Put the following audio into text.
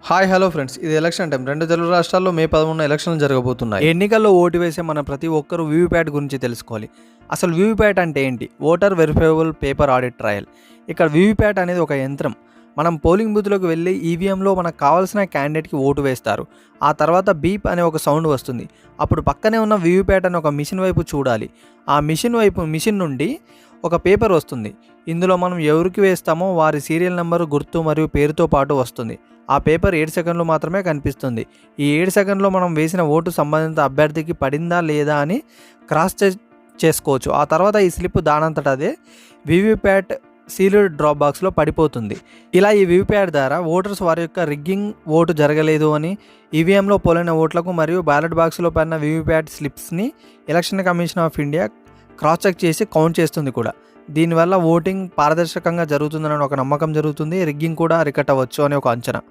Hello friends, ఇది election time. రెండు తెలుగు రాష్ట్రాల్లో మే 11 ఎలక్షన్లు జరగబోతున్నాయి. ఎన్నికల్లో ఓటు వేసే మన ప్రతి ఒక్కరు వీవీప్యాట్ గురించి తెలుసుకోవాలి. అసలు వీవీప్యాట్ అంటే ఏంటి? Voter verifiable paper audit trial. ఇక్కడ వీవీప్యాట్ అనేది ఒక యంత్రం. మనం పోలింగ్ బూత్లోకి వెళ్ళి ఈవీఎంలో మనకు కావాల్సిన క్యాండిడేట్కి ఓటు వేస్తారు. ఆ తర్వాత బీప్ అనే ఒక సౌండ్ వస్తుంది. అప్పుడు పక్కనే ఉన్న వీవీప్యాట్ అనే ఒక మిషన్ వైపు చూడాలి. ఆ మిషన్ నుండి ఒక పేపర్ వస్తుంది. ఇందులో మనం ఎవరికి వేస్తామో వారి సీరియల్ నెంబరు, గుర్తు మరియు పేరుతో పాటు వస్తుంది. ఆ పేపర్ 7 సెకండ్లు మాత్రమే కనిపిస్తుంది. ఈ 7 సెకండ్లో మనం వేసిన ఓటు సంబంధిత అభ్యర్థికి పడిందా లేదా అని క్రాస్ చెక్ చేసుకోవచ్చు. ఆ తర్వాత ఈ స్లిప్ దానంతట అదే వీవీప్యాట్ సీల్డ్ డ్రాప్ బాక్స్లో పడిపోతుంది. ఇలా ఈ వీవీప్యాట్ ద్వారా ఓటర్స్ వారి యొక్క రిగ్గింగ్ ఓటు జరగలేదు అని, ఈవీఎంలో పోలైన ఓట్లకు మరియు బ్యాలెట్ బాక్స్లో పడిన వీవీప్యాట్ స్లిప్స్ని election commission of India cross check చేసి కౌంట్ చేస్తుంది కూడా. దీనివల్ల ఓటింగ్ పారదర్శకంగా జరుగుతుందని ఒక నమ్మకం జరుగుతుంది. రిగ్గింగ్ కూడా అరికట్టవచ్చు అనే ఒక అంచనా.